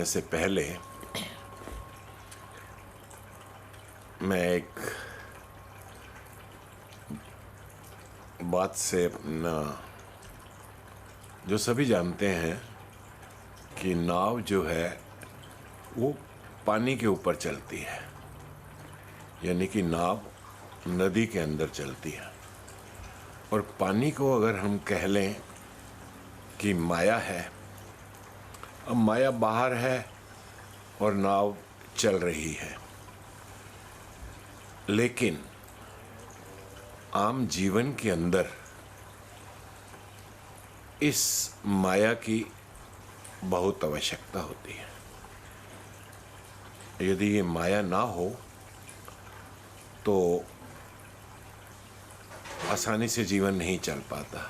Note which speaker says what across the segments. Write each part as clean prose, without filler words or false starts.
Speaker 1: करने से पहले मैं एक बात से अपना, जो सभी जानते हैं कि नाव जो है वो पानी के ऊपर चलती है, यानी कि नाव नदी के अंदर चलती है। और पानी को अगर हम कह लें कि माया है, अब माया बाहर है और नाव चल रही है, लेकिन आम जीवन के अंदर इस माया की बहुत आवश्यकता होती है। यदि ये माया ना हो तो आसानी से जीवन नहीं चल पाता।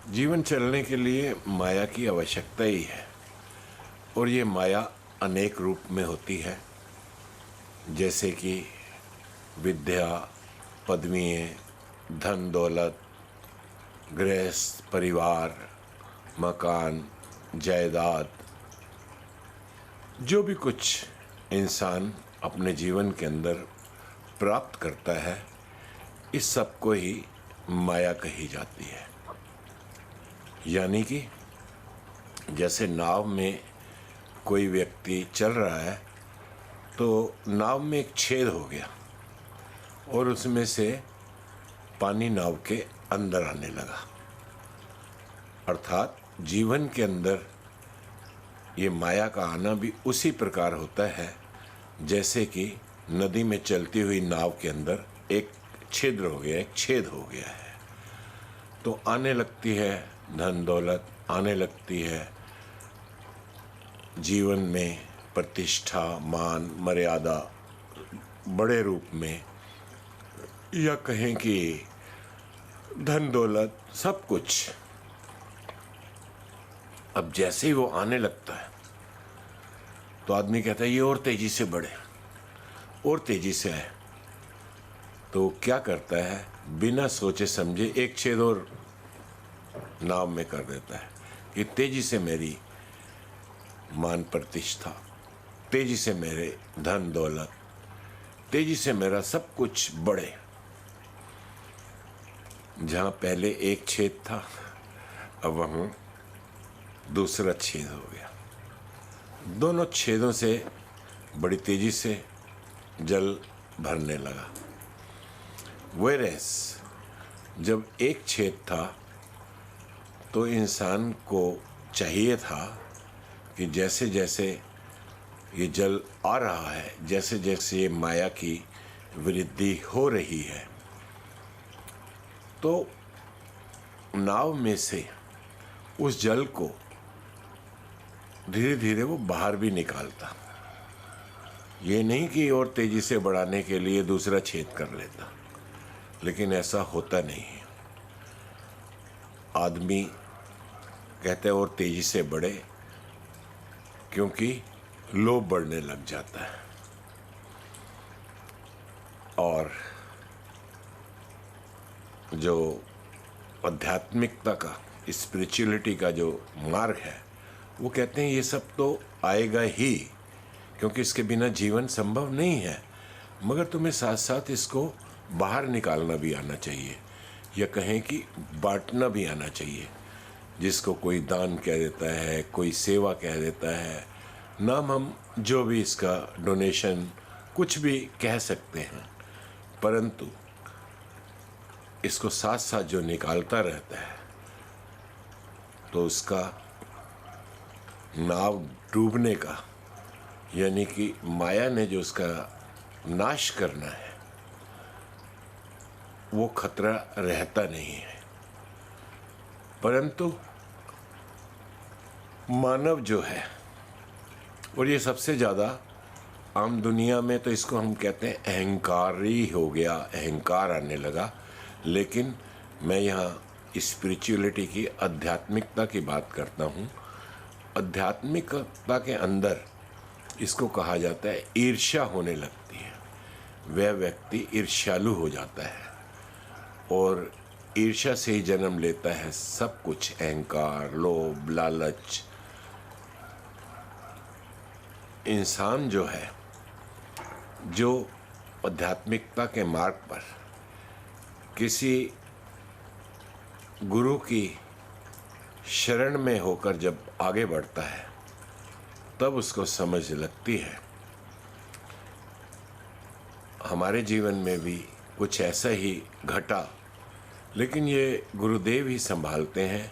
Speaker 1: जीवन चलने के लिए माया की आवश्यकता ही है, और ये माया अनेक रूप में होती है, जैसे कि विद्या, पदवियाँ, धन दौलत, गृहस्थ, परिवार, मकान, जायदाद, जो भी कुछ इंसान अपने जीवन के अंदर प्राप्त करता है, इस सब को ही माया कही जाती है। यानी कि जैसे नाव में कोई व्यक्ति चल रहा है तो नाव में एक छेद हो गया और उसमें से पानी नाव के अंदर आने लगा। अर्थात जीवन के अंदर ये माया का आना भी उसी प्रकार होता है जैसे कि नदी में चलती हुई नाव के अंदर एक छिद्र हो गया, एक छेद हो गया है, तो आने लगती है धन दौलत, आने लगती है जीवन में प्रतिष्ठा, मान, मर्यादा बड़े रूप में, या कहें कि धन दौलत, सब कुछ। अब जैसे ही वो आने लगता है तो आदमी कहता है ये और तेजी से बढ़े, और तेजी से आए। तो क्या करता है, बिना सोचे समझे एक छेद और नाव में कर देता है कि तेजी से मेरी मान प्रतिष्ठा, तेजी से मेरे धन दौलत, तेजी से मेरा सब कुछ बढ़े। जहाँ पहले एक छेद था, अब वहाँ दूसरा छेद हो गया। दोनों छेदों से बड़ी तेजी से जल भरने लगा। वेरएस जब एक छेद था तो इंसान को चाहिए था कि जैसे जैसे ये जल आ रहा है, जैसे जैसे ये माया की वृद्धि हो रही है, तो नाव में से उस जल को धीरे धीरे वो बाहर भी निकालता। ये नहीं कि और तेजी से बढ़ाने के लिए दूसरा छेद कर लेता, लेकिन ऐसा होता नहीं है। आदमी कहते हैं और तेजी से बढ़े, क्योंकि लोभ बढ़ने लग जाता है। और जो आध्यात्मिकता का, स्पिरिचुअलिटी का जो मार्ग है, वो कहते हैं ये सब तो आएगा ही, क्योंकि इसके बिना जीवन संभव नहीं है, मगर तुम्हें साथ साथ इसको बाहर निकालना भी आना चाहिए, या कहें कि बांटना भी आना चाहिए। जिसको कोई दान कह देता है, कोई सेवा कह देता है, नाम हम जो भी इसका डोनेशन कुछ भी कह सकते हैं, परंतु इसको साथ साथ जो निकालता रहता है तो उसका नाव डूबने का, यानी कि माया ने जो उसका नाश करना है, वो खतरा रहता नहीं है। परंतु मानव जो है, और ये सबसे ज़्यादा आम दुनिया में तो इसको हम कहते हैं अहंकारी हो गया, अहंकार आने लगा। लेकिन मैं यहाँ स्पिरिचुअलिटी की, आध्यात्मिकता की बात करता हूँ। आध्यात्मिकता के अंदर इसको कहा जाता है ईर्ष्या होने लगती है। वह व्यक्ति ईर्ष्यालु हो जाता है और ईर्ष्या से ही जन्म लेता है सब कुछ, अहंकार, लोभ, लालच, इंसान जो है, जो आध्यात्मिकता के मार्ग पर किसी गुरु की शरण में होकर जब आगे बढ़ता है, तब उसको समझ लगती है। हमारे जीवन में भी कुछ ऐसा ही घटा, लेकिन ये गुरुदेव ही संभालते हैं।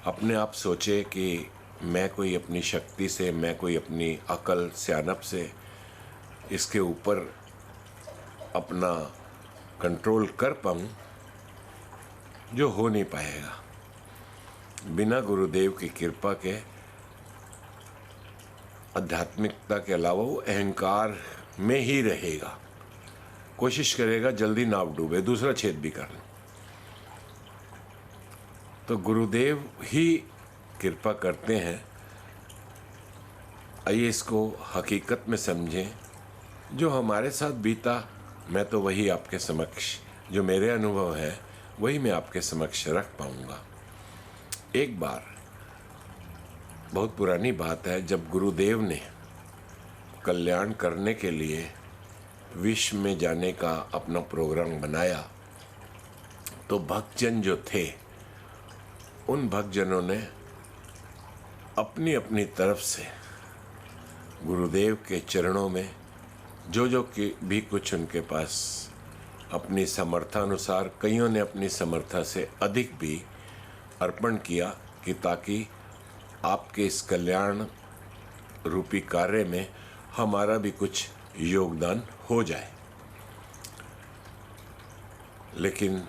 Speaker 1: अपने आप सोचे कि मैं कोई अपनी शक्ति से, मैं कोई अपनी अकल सियानप से इसके ऊपर अपना कंट्रोल कर पाऊँ, जो हो नहीं पाएगा। बिना गुरुदेव की कृपा के आध्यात्मिकता के अलावा वो अहंकार में ही रहेगा, कोशिश करेगा जल्दी नाव डूबे, दूसरा छेद भी कर ले। तो गुरुदेव ही कृपा करते हैं। आइए इसको हकीकत में समझें। जो हमारे साथ बीता, मैं तो वही आपके समक्ष, जो मेरे अनुभव है वही मैं आपके समक्ष रख पाऊंगा। एक बार, बहुत पुरानी बात है, जब गुरुदेव ने कल्याण करने के लिए विश्व में जाने का अपना प्रोग्राम बनाया, तो भक्तजन जो थे, उन भक्तजनों ने अपनी अपनी तरफ से गुरुदेव के चरणों में जो भी कुछ उनके पास अपनी समर्थानुसार, कईयों ने अपनी समर्था से अधिक भी अर्पण किया, कि ताकि आपके इस कल्याण रूपी कार्य में हमारा भी कुछ योगदान हो जाए। लेकिन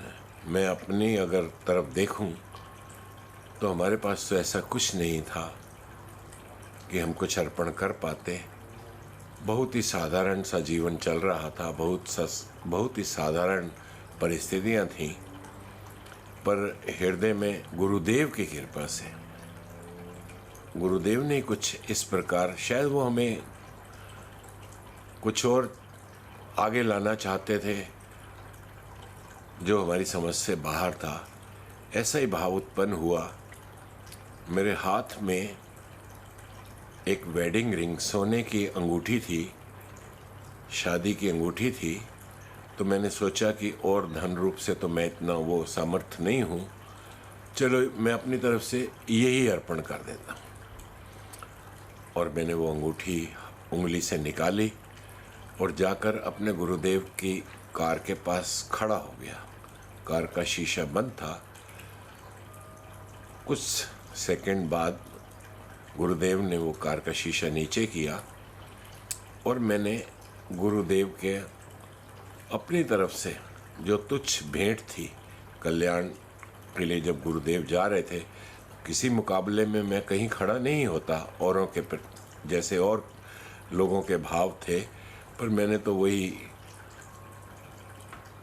Speaker 1: मैं अपनी अगर तरफ देखूं, तो हमारे पास तो ऐसा कुछ नहीं था कि हम कुछ अर्पण कर पाते। बहुत ही साधारण सा जीवन चल रहा था, बहुत ही साधारण परिस्थितियां थीं, पर हृदय में गुरुदेव की कृपा से, गुरुदेव ने कुछ इस प्रकार, शायद वो हमें कुछ और आगे लाना चाहते थे जो हमारी समझ से बाहर था। ऐसा ही भाव उत्पन्न हुआ। मेरे हाथ में एक वेडिंग रिंग, सोने की अंगूठी थी, शादी की अंगूठी थी। तो मैंने सोचा कि और धन रूप से तो मैं इतना वो सामर्थ्य नहीं हूँ, चलो मैं अपनी तरफ से यही अर्पण कर देता हूँ। और मैंने वो अंगूठी उंगली से निकाली और जाकर अपने गुरुदेव की कार के पास खड़ा हो गया। कार का शीशा बंद था। कुछ सेकंड बाद गुरुदेव ने वो कार का शीशा नीचे किया और मैंने गुरुदेव के अपनी तरफ से जो तुच्छ भेंट थी, कल्याण के लिए जब गुरुदेव जा रहे थे, किसी मुकाबले में मैं कहीं खड़ा नहीं होता औरों के जैसे और लोगों के भाव थे, पर मैंने तो वही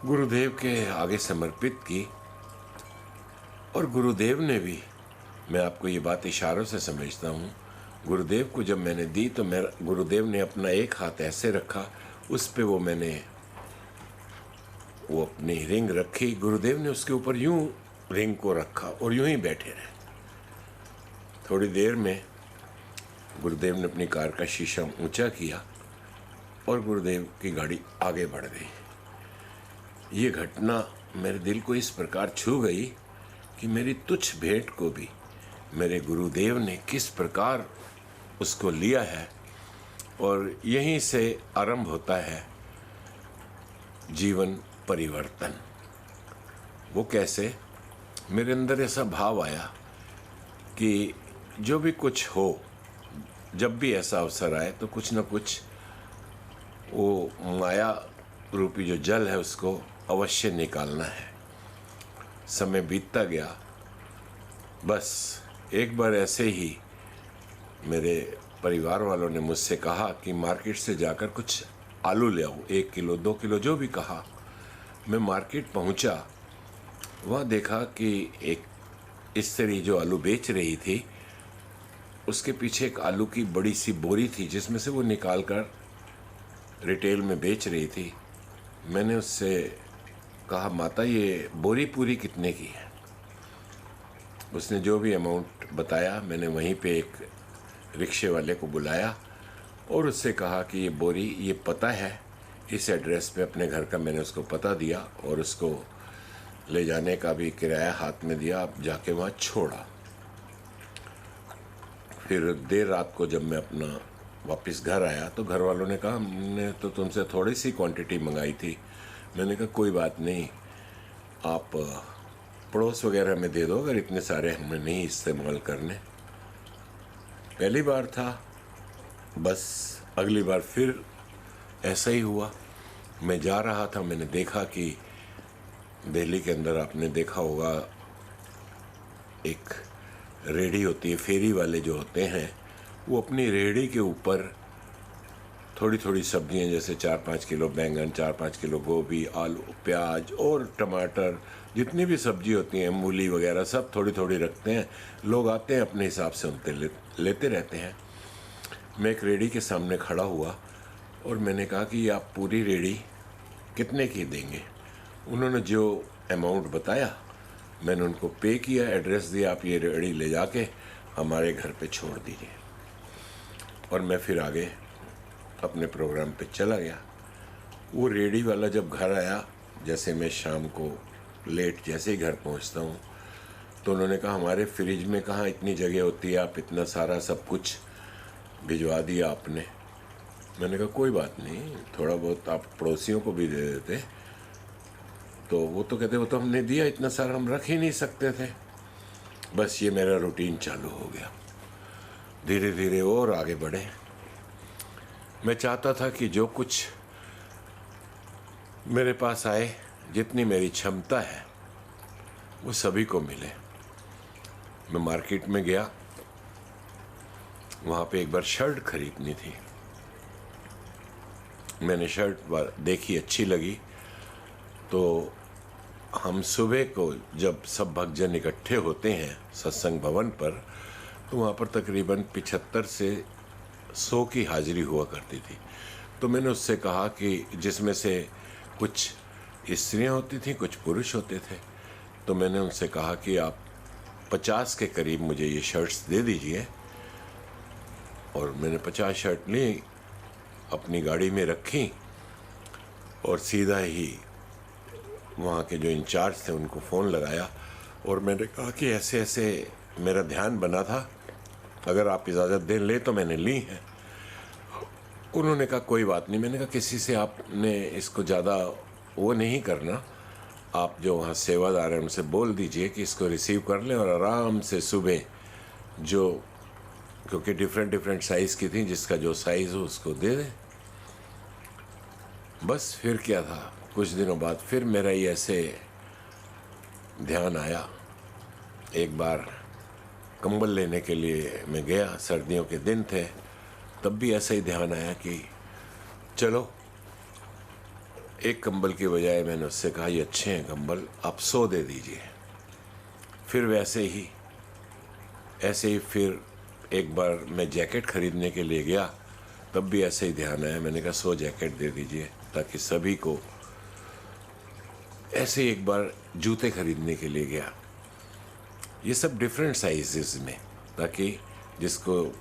Speaker 1: गुरुदेव के आगे समर्पित की। और गुरुदेव ने भी, मैं आपको ये बात इशारों से समझता हूँ, गुरुदेव को जब मैंने दी तो मेरा गुरुदेव ने अपना एक हाथ ऐसे रखा, उस पे मैंने वो अपनी रिंग रखी, गुरुदेव ने उसके ऊपर यूं रिंग को रखा और यूं ही बैठे रहे। थोड़ी देर में गुरुदेव ने अपनी कार का शीशा ऊंचा किया और गुरुदेव की गाड़ी आगे बढ़ गई। ये घटना मेरे दिल को इस प्रकार छू गई कि मेरी तुच्छ भेंट को भी मेरे गुरुदेव ने किस प्रकार उसको लिया है। और यहीं से आरंभ होता है जीवन परिवर्तन। वो कैसे? मेरे अंदर ऐसा भाव आया कि जो भी कुछ हो, जब भी ऐसा अवसर आए, तो कुछ न कुछ वो माया रूपी जो जल है उसको अवश्य निकालना है। समय बीतता गया। बस एक बार ऐसे ही मेरे परिवार वालों ने मुझसे कहा कि मार्केट से जाकर कुछ आलू ले आओ, 1 किलो 2 किलो जो भी कहा। मैं मार्केट पहुंचा, वहाँ देखा कि एक स्त्री जो आलू बेच रही थी, उसके पीछे एक आलू की बड़ी सी बोरी थी जिसमें से वो निकाल कर रिटेल में बेच रही थी। मैंने उससे कहा, माता ये बोरी पूरी कितने की है? उसने जो भी अमाउंट बताया, मैंने वहीं पे एक रिक्शे वाले को बुलाया और उससे कहा कि ये बोरी ये पता है, इस एड्रेस पे अपने घर का मैंने उसको पता दिया और उसको ले जाने का भी किराया हाथ में दिया, आप जाके वहाँ छोड़ा। फिर देर रात को जब मैं अपना वापस घर आया तो घर वालों ने कहा हमने तो तुमसे थोड़ी सी क्वांटिटी मंगाई थी। मैंने कहा कोई बात नहीं, आप पड़ोस वगैरह में दे दो, अगर इतने सारे हमें नहीं इस्तेमाल करने। पहली बार था, बस अगली बार फिर ऐसा ही हुआ। मैं जा रहा था, मैंने देखा कि दिल्ली के अंदर आपने देखा होगा एक रेहड़ी होती है, फेरी वाले जो होते हैं वो अपनी रेहड़ी के ऊपर थोड़ी थोड़ी सब्जियां जैसे 4-5 किलो बैंगन, 4-5 किलो गोभी, आलू, प्याज और टमाटर, जितनी भी सब्जी होती हैं, मूली वगैरह सब थोड़ी थोड़ी रखते हैं। लोग आते हैं अपने हिसाब से उनसे लेते रहते हैं। मैं एक रेहड़ी के सामने खड़ा हुआ और मैंने कहा कि आप पूरी रेहड़ी कितने की देंगे? उन्होंने जो अमाउंट बताया मैंने उनको पे किया, एड्रेस दिया, आप ये रेहड़ी ले जाके हमारे घर पे छोड़ दीजिए। और मैं फिर आगे अपने प्रोग्राम पे चला गया। वो रेहड़ी वाला जब घर आया, जैसे मैं शाम को लेट जैसे ही घर पहुंचता हूँ, तो उन्होंने कहा हमारे फ्रिज में कहाँ इतनी जगह होती है, आप इतना सारा सब कुछ भिजवा दिया आपने। मैंने कहा कोई बात नहीं, थोड़ा बहुत आप पड़ोसियों को भी दे देते। तो वो तो कहते वो तो हमने दिया, इतना सारा हम रख ही नहीं सकते थे। बस ये मेरा रूटीन चालू हो गया। धीरे धीरे और आगे बढ़े। मैं चाहता था कि जो कुछ मेरे पास आए, जितनी मेरी क्षमता है, वो सभी को मिले। मैं मार्केट में गया, वहाँ पे एक बार शर्ट खरीदनी थी। मैंने शर्ट देखी, अच्छी लगी। तो हम सुबह को जब सब भक्तजन इकट्ठे होते हैं सत्संग भवन पर, तो वहाँ पर तकरीबन 75 से 100 की हाजिरी हुआ करती थी। तो मैंने उससे कहा कि जिसमें से कुछ स्त्रियाँ होती थीं, कुछ पुरुष होते थे, तो मैंने उनसे कहा कि आप 50 के करीब मुझे ये शर्ट्स दे दीजिए। और मैंने 50 शर्ट ली, अपनी गाड़ी में रखी और सीधा ही वहाँ के जो इंचार्ज थे उनको फ़ोन लगाया और मैंने कहा कि ऐसे ऐसे मेरा ध्यान बना था, अगर आप इजाज़त दें ले तो मैंने ली है। उन्होंने कहा कोई बात नहीं। मैंने कहा किसी से आपने इसको ज़्यादा वो नहीं करना, आप जो वहाँ सेवादार हैं उनसे बोल दीजिए कि इसको रिसीव कर लें और आराम से सुबह जो, क्योंकि डिफरेंट साइज़ की थी, जिसका जो साइज़ हो उसको दे दें। बस फिर क्या था, कुछ दिनों बाद फिर मेरा ये ऐसे ध्यान आया। एक बार कंबल लेने के लिए मैं गया, सर्दियों के दिन थे, तब भी ऐसा ही ध्यान आया कि चलो एक कंबल की बजाय मैंने उससे कहा ये अच्छे हैं कंबल, आप 100 दे दीजिए। फिर ऐसे ही फिर एक बार मैं जैकेट खरीदने के लिए गया, तब भी ऐसे ही ध्यान आया, मैंने कहा 100 जैकेट दे दीजिए, ताकि सभी को। ऐसे एक बार जूते खरीदने के लिए गया, ये सब डिफरेंट साइजेस में, ताकि जिसको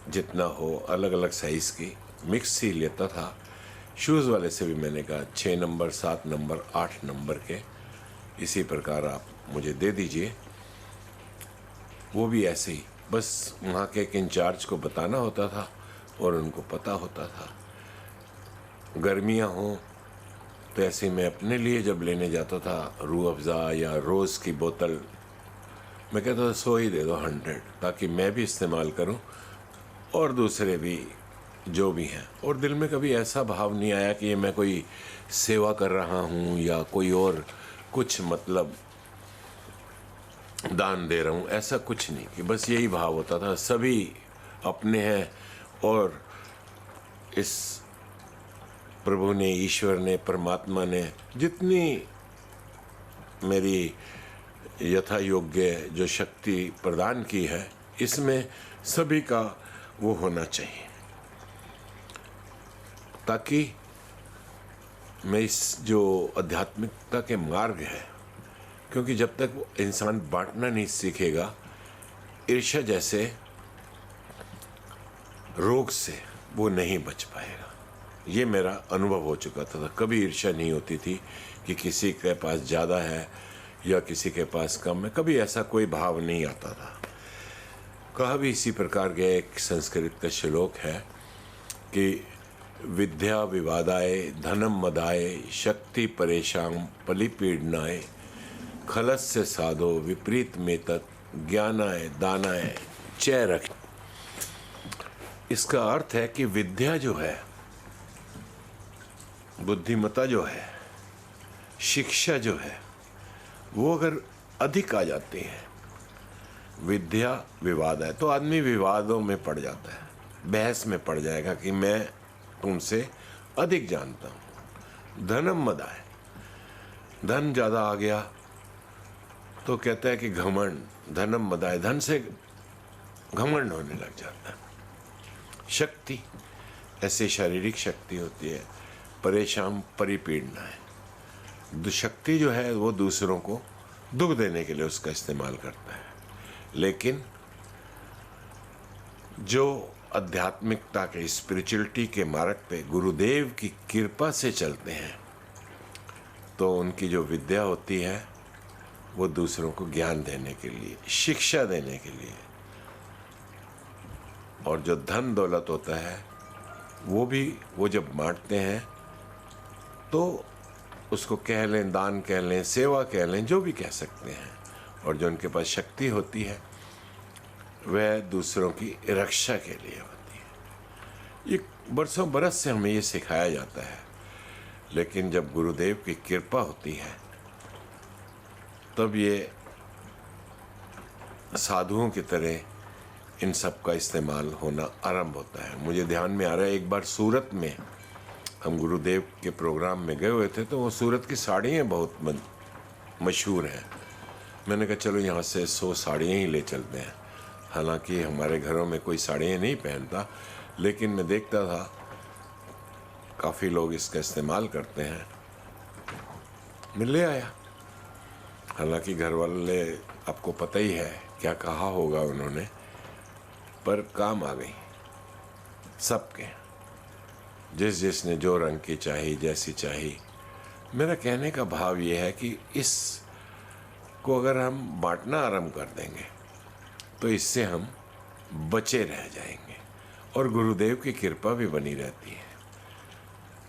Speaker 1: जितना हो, अलग अलग साइज़ की मिक्स ही लेता था। शूज़ वाले से भी मैंने कहा 6 नंबर, 7 नंबर, 8 नंबर के इसी प्रकार आप मुझे दे दीजिए। वो भी ऐसे ही, बस वहाँ के एक इंचार्ज को बताना होता था और उनको पता होता था। गर्मियाँ हों तो ऐसे मैं अपने लिए जब लेने जाता था रूह अफ़ज़ा या रोज़ की बोतल, मैं कहता था 100 ही दे दो, 100, ताकि मैं भी इस्तेमाल करूं और दूसरे भी जो भी हैं। और दिल में कभी ऐसा भाव नहीं आया कि ये मैं कोई सेवा कर रहा हूं या कोई और कुछ मतलब दान दे रहा हूं, ऐसा कुछ नहीं। कि बस यही भाव होता था, सभी अपने हैं और इस प्रभु ने, ईश्वर ने, परमात्मा ने जितनी मेरी यथा योग्य जो शक्ति प्रदान की है, इसमें सभी का वो होना चाहिए, ताकि मैं इस जो आध्यात्मिकता के मार्ग है, क्योंकि जब तक वो इंसान बांटना नहीं सीखेगा, ईर्ष्या जैसे रोग से वो नहीं बच पाएगा। ये मेरा अनुभव हो चुका था। कभी ईर्ष्या नहीं होती थी कि किसी के पास ज़्यादा है या किसी के पास कम है, कभी ऐसा कोई भाव नहीं आता था। कहा भी इसी प्रकार के एक संस्कृत का श्लोक है कि विद्या विवादाय धनम मदाय शक्ति परेशान पलिपीडनाय खलस्य साधो विपरीत में तत् ज्ञानाय दानाय चय रख। इसका अर्थ है कि विद्या जो है, बुद्धिमत्ता जो है, शिक्षा जो है, वो अगर अधिक आ जाती है, विद्या विवाद है, तो आदमी विवादों में पड़ जाता है, बहस में पड़ जाएगा कि मैं तुमसे अधिक जानता हूँ। धनम मदाय, धन ज़्यादा आ गया तो कहता है कि घमंड, धनम मदाय, धन से घमंड होने लग जाता है। शक्ति, ऐसे शारीरिक शक्ति होती है, परेशान परिपीड़ना है। शक्ति जो है वो दूसरों को दुख देने के लिए उसका इस्तेमाल करता है। लेकिन जो आध्यात्मिकता के, स्पिरिचुअलिटी के मार्ग पे गुरुदेव की कृपा से चलते हैं, तो उनकी जो विद्या होती है वो दूसरों को ज्ञान देने के लिए, शिक्षा देने के लिए, और जो धन दौलत होता है वो भी वो जब बांटते हैं तो उसको कह लें, दान कह लें, सेवा कह लें, जो भी कह सकते हैं। और जो उनके पास शक्ति होती है वह दूसरों की रक्षा के लिए होती है। ये बरसों बरस से हमें ये सिखाया जाता है। लेकिन जब गुरुदेव की कृपा होती है तब ये साधुओं की तरह इन सब का इस्तेमाल होना आरंभ होता है। मुझे ध्यान में आ रहा है, एक बार सूरत में हम गुरुदेव के प्रोग्राम में गए हुए थे, तो वो सूरत की साड़ियाँ बहुत मशहूर हैं। मैंने कहा चलो यहाँ से 100 साड़ियाँ ही ले चलते हैं। हालांकि हमारे घरों में कोई साड़ियाँ नहीं पहनता, लेकिन मैं देखता था काफ़ी लोग इसका इस्तेमाल करते हैं। मैं ले आया। हालांकि घर वाले, आपको पता ही है क्या कहा होगा उन्होंने, पर काम आ गई सबके, जिसने जो रंग की चाहिए, जैसी चाहिए। मेरा कहने का भाव ये है कि इस को अगर हम बांटना आरंभ कर देंगे तो इससे हम बचे रह जाएंगे और गुरुदेव की कृपा भी बनी रहती है।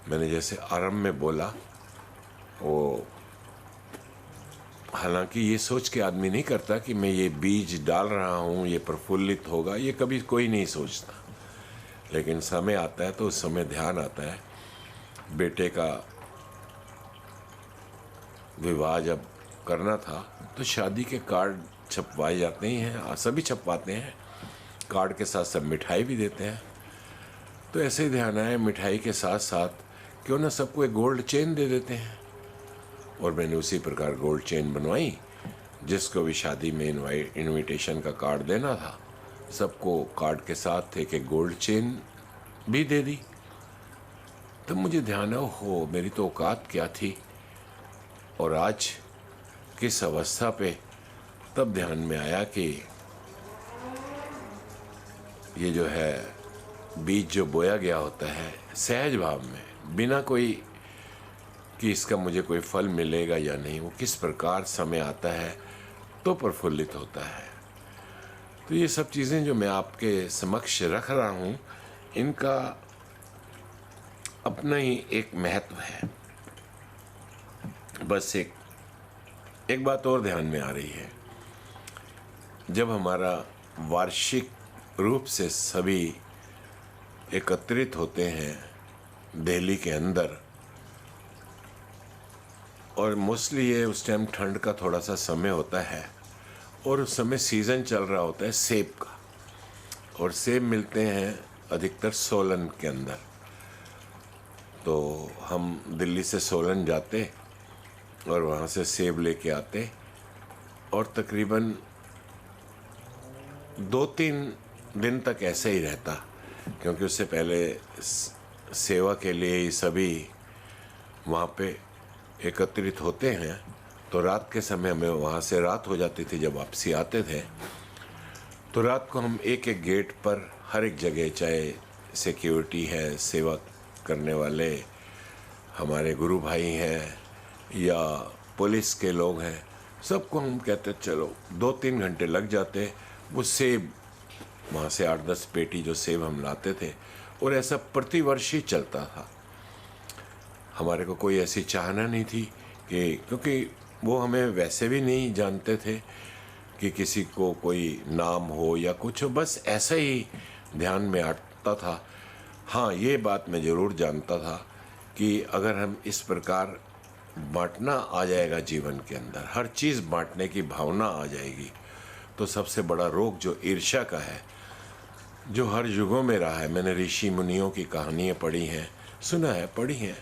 Speaker 1: मैंने जैसे आरंभ में बोला, वो हालांकि ये सोच के आदमी नहीं करता कि मैं ये बीज डाल रहा हूँ, ये प्रफुल्लित होगा, ये कभी कोई नहीं सोचता। लेकिन समय आता है तो उस समय ध्यान आता है। बेटे का विवाह जब करना था तो शादी के कार्ड छपवाए जाते ही हैं, सभी छपवाते हैं, कार्ड के साथ सब मिठाई भी देते हैं। तो ऐसे ही ध्यान आया, मिठाई के साथ साथ क्यों ना सबको एक गोल्ड चेन दे देते हैं। और मैंने उसी प्रकार गोल्ड चेन बनवाई। जिसको भी शादी में इनविटेशन का कार्ड देना था, सबको कार्ड के साथ एक एक गोल्ड चेन भी दे दी। तब मुझे ध्यान है, हो मेरी तो औकात क्या थी और आज किस अवस्था पे। तब ध्यान में आया कि ये जो है बीज जो बोया गया होता है सहज भाव में, बिना कोई कि इसका मुझे कोई फल मिलेगा या नहीं, वो किस प्रकार समय आता है तो प्रफुल्लित होता है। तो ये सब चीज़ें जो मैं आपके समक्ष रख रहा हूँ, इनका अपना ही एक महत्व है। बस एक बात और ध्यान में आ रही है, जब हमारा वार्षिक रूप से सभी एकत्रित होते हैं दिल्ली के अंदर, और मोस्टली ये उस टाइम ठंड का थोड़ा सा समय होता है और उस समय सीज़न चल रहा होता है सेब का, और सेब मिलते हैं अधिकतर सोलन के अंदर। तो हम दिल्ली से सोलन जाते और वहाँ से सेब लेके आते, और तकरीबन 2-3 दिन तक ऐसे ही रहता, क्योंकि उससे पहले सेवा के लिए ही सभी वहाँ पे एकत्रित होते हैं। तो रात के समय हमें वहाँ से रात हो जाती थी। जब वापसी आते थे तो रात को हम एक एक गेट पर हर एक जगह, चाहे सिक्योरिटी है, सेवा करने वाले हमारे गुरु भाई हैं या पुलिस के लोग हैं, सबको हम कहते चलो 2-3 घंटे लग जाते। वो सेब वहाँ से 8-10 पेटी जो सेब हम लाते थे, और ऐसा प्रतिवर्ष ही चलता था। हमारे को कोई ऐसी चाहना नहीं थी कि, क्योंकि वो हमें वैसे भी नहीं जानते थे कि किसी को कोई नाम हो या कुछ हो, बस ऐसा ही ध्यान में आता था। हाँ, ये बात मैं ज़रूर जानता था कि अगर हम इस प्रकार बांटना आ जाएगा जीवन के अंदर, हर चीज़ बांटने की भावना आ जाएगी, तो सबसे बड़ा रोग जो ईर्ष्या का है, जो हर युगों में रहा है। मैंने ऋषि मुनियों की कहानियाँ पढ़ी हैं, सुना है, पढ़ी हैं,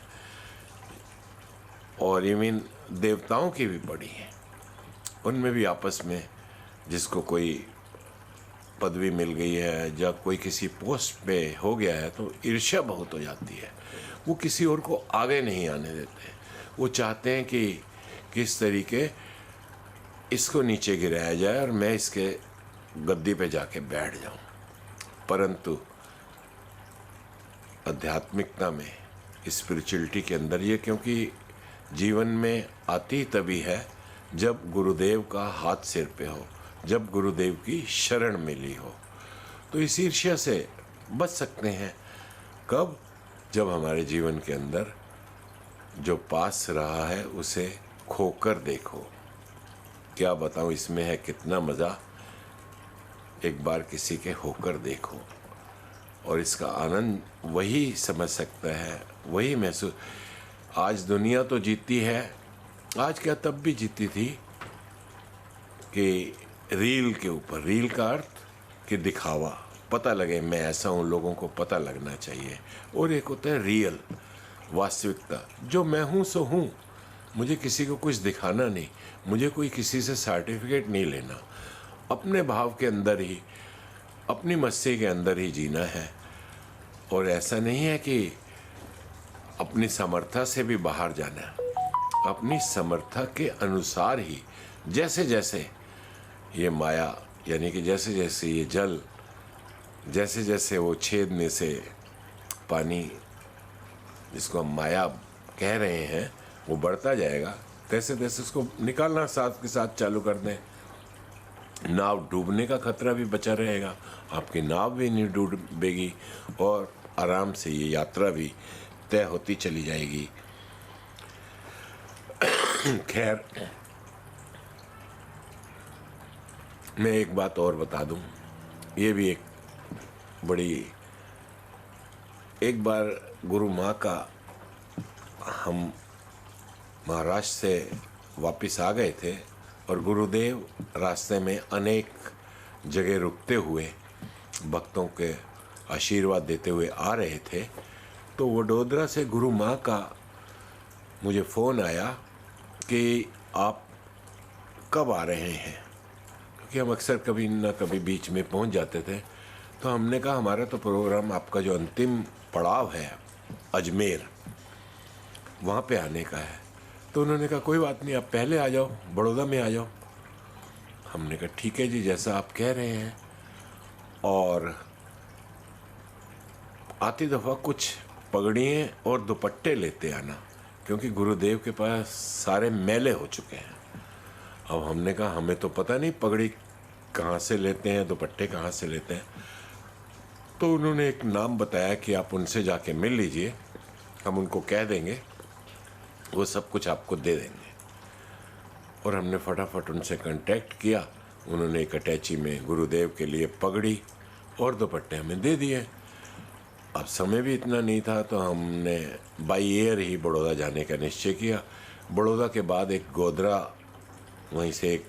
Speaker 1: और इवन देवताओं की भी पढ़ी हैं। उनमें भी आपस में जिसको कोई पदवी मिल गई है या कोई किसी पोस्ट पे हो गया है तो ईर्ष्या बहुत हो जाती है। वो किसी और को आगे नहीं आने देते। वो चाहते हैं कि किस तरीके इसको नीचे गिराया जाए और मैं इसके गद्दी पे जाके बैठ जाऊं। परंतु आध्यात्मिकता में, स्पिरिचुअलिटी के अंदर ये, क्योंकि जीवन में आती तभी है जब गुरुदेव का हाथ सिर पे हो, जब गुरुदेव की शरण मिली हो, तो इस ईर्ष्या से बच सकते हैं। कब? जब हमारे जीवन के अंदर जो पास रहा है उसे खोकर देखो। क्या बताऊं, इसमें है कितना मज़ा। एक बार किसी के होकर देखो, और इसका आनंद वही समझ सकता है, वही महसूस। आज दुनिया तो जीती है, आज क्या तब भी जीती थी कि रील के ऊपर, रील का अर्थ कि दिखावा, पता लगे मैं ऐसा हूँ, लोगों को पता लगना चाहिए। और एक होता है रियल, वास्तविकता, जो मैं हूँ सो हूँ, मुझे किसी को कुछ दिखाना नहीं, मुझे कोई किसी से सर्टिफिकेट नहीं लेना, अपने भाव के अंदर ही, अपनी मस्ती के अंदर ही जीना है। और ऐसा नहीं है कि अपनी समर्था से भी बाहर जाना है, अपनी समर्था के अनुसार ही। जैसे जैसे ये माया, यानी कि जैसे जैसे ये जल, जैसे जैसे वो छेद में से पानी, जिसको हम माया कह रहे हैं, वो बढ़ता जाएगा, तैसे तैसे उसको निकालना साथ के साथ चालू कर दें। नाव डूबने का खतरा भी बचा रहेगा, आपकी नाव भी नहीं डूबेगी, और आराम से ये यात्रा भी तय होती चली जाएगी। खैर, मैं एक बात और बता दूं, ये भी एक बड़ी, एक बार गुरु माँ का, हम महाराष्ट्र से वापस आ गए थे और गुरुदेव रास्ते में अनेक जगह रुकते हुए भक्तों के आशीर्वाद देते हुए आ रहे थे। तो वडोदरा से गुरु माँ का मुझे फ़ोन आया कि आप कब आ रहे हैं, क्योंकि हम अक्सर कभी ना कभी बीच में पहुंच जाते थे। तो हमने कहा हमारा तो प्रोग्राम, आपका जो अंतिम पड़ाव है अजमेर, वहाँ पे आने का है। तो उन्होंने कहा कोई बात नहीं, आप पहले आ जाओ, बड़ौदा में आ जाओ। हमने कहा ठीक है जी, जैसा आप कह रहे हैं। और आती दफ़ा कुछ पगड़ियाँ और दुपट्टे लेते आना, क्योंकि गुरुदेव के पास सारे मैले हो चुके हैं। अब हमने कहा हमें तो पता नहीं पगड़ी कहाँ से लेते हैं, दुपट्टे कहाँ से लेते हैं। तो उन्होंने एक नाम बताया कि आप उनसे जाके मिल लीजिए, हम उनको कह देंगे, वो सब कुछ आपको दे देंगे। और हमने फटाफट उनसे कांटेक्ट किया। उन्होंने एक अटैची में गुरुदेव के लिए पगड़ी और दुपट्टे हमें दे दिए। अब समय भी इतना नहीं था, तो हमने बाई एयर ही बड़ौदा जाने का निश्चय किया। बड़ौदा के बाद एक गोधरा, वहीं से 1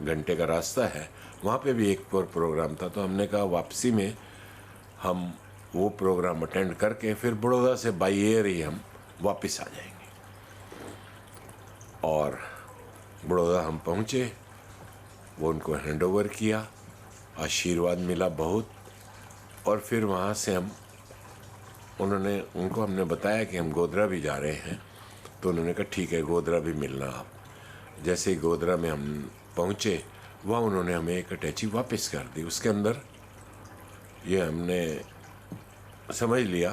Speaker 1: घंटे का रास्ता है, वहाँ पे भी एक और प्रोग्राम था। तो हमने कहा वापसी में हम वो प्रोग्राम अटेंड करके फिर बड़ौदा से बाई एयर ही हम वापस आ जाएंगे। और बड़ौदा हम पहुँचे, वो उनको हैंडओवर किया, आशीर्वाद मिला बहुत। और फिर वहाँ से उनको हमने बताया कि हम गोधरा भी जा रहे हैं। तो उन्होंने कहा ठीक है, गोधरा भी मिलना आप। जैसे ही गोधरा में हम पहुँचे, वहाँ उन्होंने हमें एक अटैची वापस कर दी। उसके अंदर ये हमने समझ लिया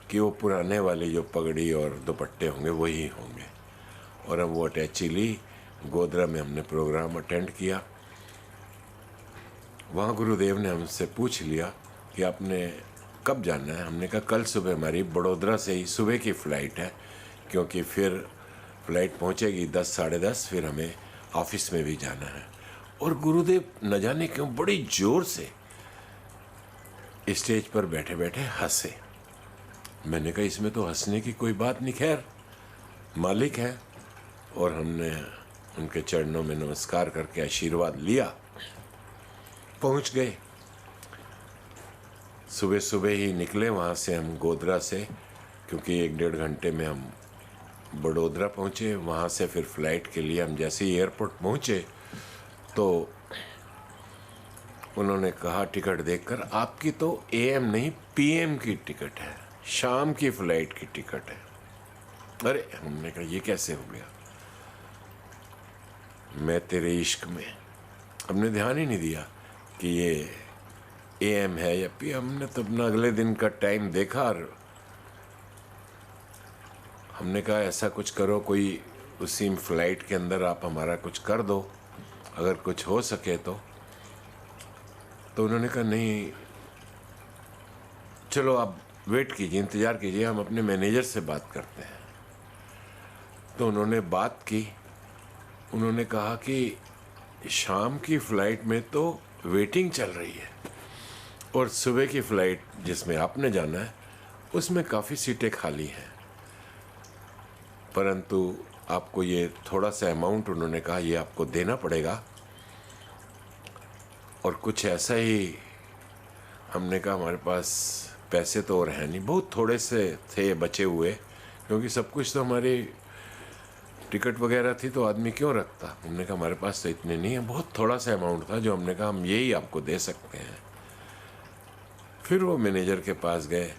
Speaker 1: कि वो पुराने वाले जो पगड़ी और दुपट्टे होंगे वही होंगे। और हम वो अटैची ली, गोधरा में हमने प्रोग्राम अटेंड किया। वहाँ गुरुदेव ने हमसे पूछ लिया कि आपने कब जाना है। हमने कहा कल सुबह हमारी बड़ोदरा से ही सुबह की फ़्लाइट है, क्योंकि फिर फ़्लाइट पहुँचेगी 10 साढ़े 10, फिर हमें ऑफिस में भी जाना है। और गुरुदेव न जाने क्यों बड़ी ज़ोर से स्टेज पर बैठे बैठे हंसे। मैंने कहा इसमें तो हंसने की कोई बात नहीं, खैर मालिक है। और हमने उनके चरणों में नमस्कार करके आशीर्वाद लिया, पहुंच गए। सुबह सुबह ही निकले वहाँ से हम गोधरा से, क्योंकि 1-1.5 घंटे में हम बड़ोदरा पहुँचे। वहाँ से फिर फ़्लाइट के लिए हम जैसे ही एयरपोर्ट पहुँचे तो उन्होंने कहा टिकट देखकर, आपकी तो AM नहीं PM की टिकट है, शाम की फ़्लाइट की टिकट है। अरे हमने कहा ये कैसे हो गया, मैं तेरे इश्क में। हमने ध्यान ही नहीं दिया कि ये AM है या PM। हमने तो अपना अगले दिन का टाइम देखा और हमने कहा ऐसा कुछ करो, कोई उसी फ़्लाइट के अंदर आप हमारा कुछ कर दो, अगर कुछ हो सके तो। उन्होंने कहा नहीं, चलो आप वेट कीजिए, इंतज़ार कीजिए, हम अपने मैनेजर से बात करते हैं। तो उन्होंने बात की। उन्होंने कहा कि शाम की फ़्लाइट में तो वेटिंग चल रही है और सुबह की फ़्लाइट जिसमें आपने जाना है उसमें काफ़ी सीटें खाली हैं, परंतु आपको ये थोड़ा सा अमाउंट, उन्होंने कहा ये आपको देना पड़ेगा। और कुछ ऐसा ही हमने कहा हमारे पास पैसे तो और हैं नहीं, बहुत थोड़े से थे बचे हुए, क्योंकि सब कुछ तो हमारी टिकट वगैरह थी तो आदमी क्यों रखता। हमने कहा हमारे पास तो इतने नहीं है, बहुत थोड़ा सा अमाउंट था जो हमने कहा हम यही आपको दे सकते हैं। फिर वो मैनेजर के पास गए,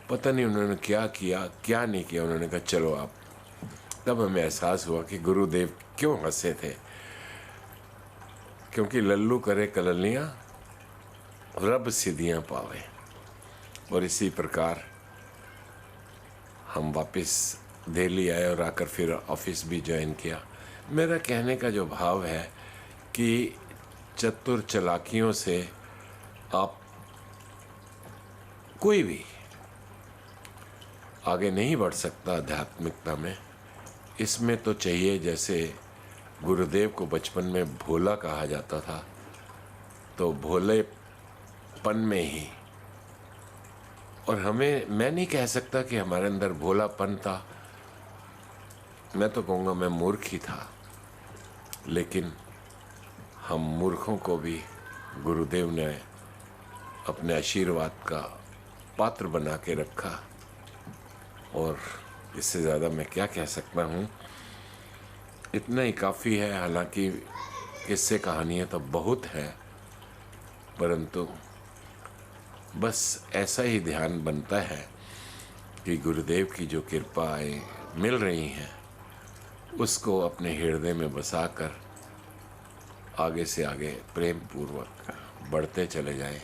Speaker 1: पता नहीं उन्होंने क्या किया क्या नहीं किया। उन्होंने कहा चलो आप। तब हमें एहसास हुआ कि गुरुदेव क्यों हंसे थे, क्योंकि लल्लू करे कललियाँ रब सिद्धियाँ पावे। और इसी प्रकार हम वापस दिल्ली आए और आकर फिर ऑफिस भी ज्वाइन किया। मेरा कहने का जो भाव है कि चतुर चालाकियों से आप कोई भी आगे नहीं बढ़ सकता आध्यात्मिकता में। इसमें तो चाहिए, जैसे गुरुदेव को बचपन में भोला कहा जाता था, तो भोलेपन में ही। और मैं नहीं कह सकता कि हमारे अंदर भोलापन था, मैं तो कहूँगा मैं मूर्ख ही था। लेकिन हम मूर्खों को भी गुरुदेव ने अपने आशीर्वाद का पात्र बना के रखा। और इससे ज़्यादा मैं क्या कह सकता हूँ, इतना ही काफ़ी है। हालांकि किस्से कहानियाँ तो बहुत है, परंतु बस ऐसा ही ध्यान बनता है कि गुरुदेव की जो कृपाएं मिल रही हैं उसको अपने हृदय में बसाकर आगे से आगे प्रेम पूर्वक बढ़ते चले जाएं।